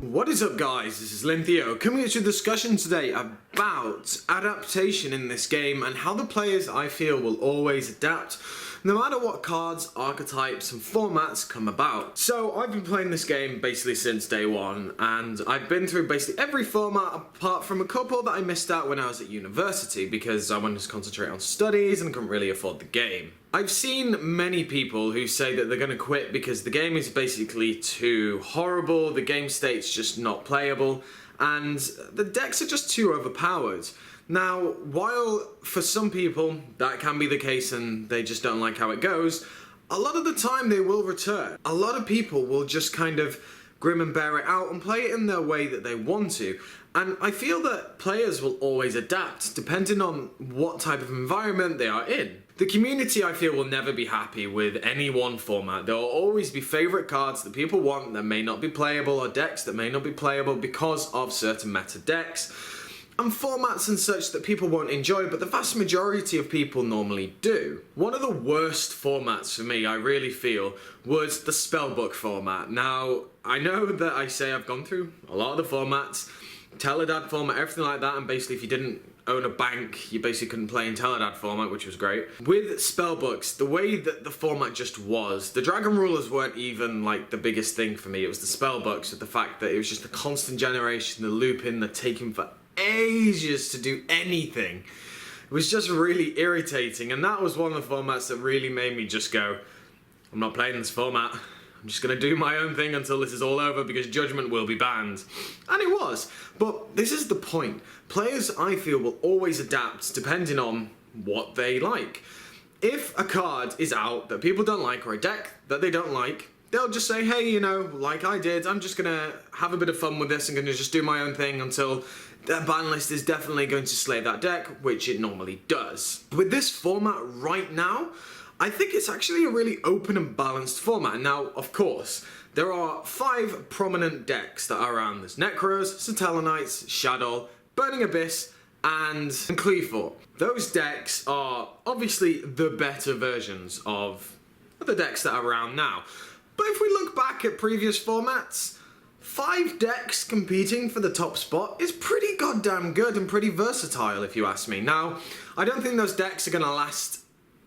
What is up, guys? This is Lintheo coming to a discussion today about adaptation in this game and how the players, I feel, will always adapt no matter what cards, archetypes and formats come about. So I've been playing this game basically since day one, and I've been through basically every format apart from a couple that I missed out when I was at university because I wanted to concentrate on studies and couldn't really afford the game. I've seen many people who say that they're going to quit because the game is basically too horrible, the game state's just not playable, and the decks are just too overpowered. Now, while for some people that can be the case and they just don't like how it goes, a lot of the time they will return. A lot of people will just kind of grim and bear it out and play it in their way that they want to. And I feel that players will always adapt depending on what type of environment they are in. The community, I feel, will never be happy with any one format. There will always be favourite cards that people want that may not be playable, or decks that may not be playable because of certain meta decks, and formats and such that people won't enjoy, but the vast majority of people normally do. One of the worst formats for me, I really feel, was the Spellbook format. Now, I know that I say I've gone through a lot of the formats, Teledad format, everything like that, and basically if you didn't own a bank, you basically couldn't play in Teledad format, which was great. With Spellbooks, the way that the format just was, the Dragon Rulers weren't even like the biggest thing for me. It was the Spellbooks, with the fact that it was just the constant generation, the looping, the taking for ages to do anything. It was just really irritating, and that was one of the formats that really made me just go, I'm not playing this format. I'm just going to do my own thing until this is all over because Judgment will be banned. And it was. But this is the point. Players, I feel, will always adapt depending on what they like. If a card is out that people don't like, or a deck that they don't like, they'll just say, hey, you know, like I did, I'm just going to have a bit of fun with this and going to just do my own thing until their ban list is definitely going to slay that deck, which it normally does. With this format right now, I think it's actually a really open and balanced format. Now, of course, there are 5 prominent decks that are around. There's Necros, Satellanites, Shadow, Burning Abyss, and Qliphort. Those decks are obviously the better versions of the decks that are around now. But if we look back at previous formats, 5 decks competing for the top spot is pretty goddamn good and pretty versatile, if you ask me. Now, I don't think those decks are going to last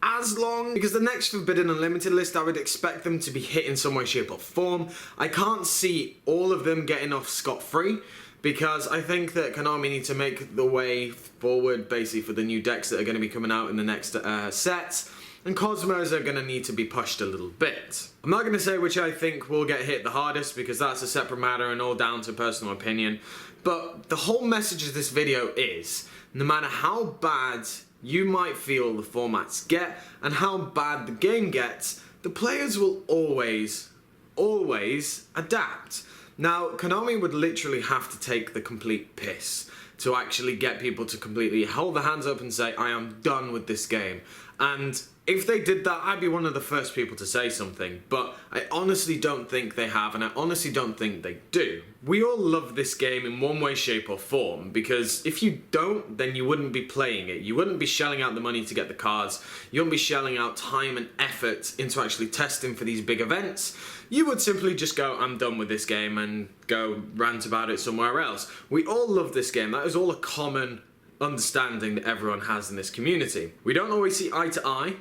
as long, because the next Forbidden Unlimited list, I would expect them to be hit in some way, shape or form. I can't see all of them getting off scot-free, because I think that Konami need to make the way forward basically for the new decks that are going to be coming out in the next sets, and Cosmos are going to need to be pushed a little bit. I'm not going to say which I think will get hit the hardest, because that's a separate matter and all down to personal opinion, but the whole message of this video is, no matter how bad you might feel the formats get and how bad the game gets, the players will always adapt. Now, Konami would literally have to take the complete piss to actually get people to completely hold their hands up and say, I am done with this game. And if they did that, I'd be one of the first people to say something, but I honestly don't think they have, and I honestly don't think they do. We all love this game in one way, shape or form, because if you don't, then you wouldn't be playing it. You wouldn't be shelling out the money to get the cards. You wouldn't be shelling out time and effort into actually testing for these big events. You would simply just go, I'm done with this game, and go rant about it somewhere else. We all love this game. That is all a common understanding that everyone has in this community. We don't always see eye to eye,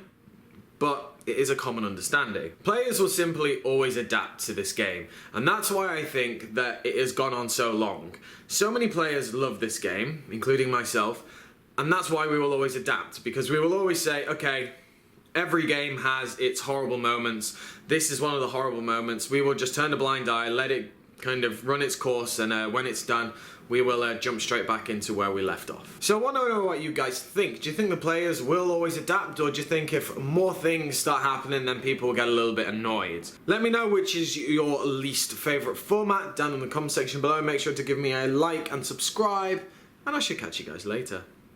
but it is a common understanding. Players will simply always adapt to this game, and that's why I think that it has gone on so long. So many players love this game, including myself, and that's why we will always adapt, because we will always say, okay, every game has its horrible moments. This is one of the horrible moments. We will just turn a blind eye, let it kind of run its course, and when it's done, we will jump straight back into where we left off. So I want to know what you guys think. Do you think the players will always adapt, or do you think if more things start happening, then people will get a little bit annoyed? Let me know which is your least favourite format down in the comment section below. Make sure to give me a like and subscribe, and I should catch you guys later.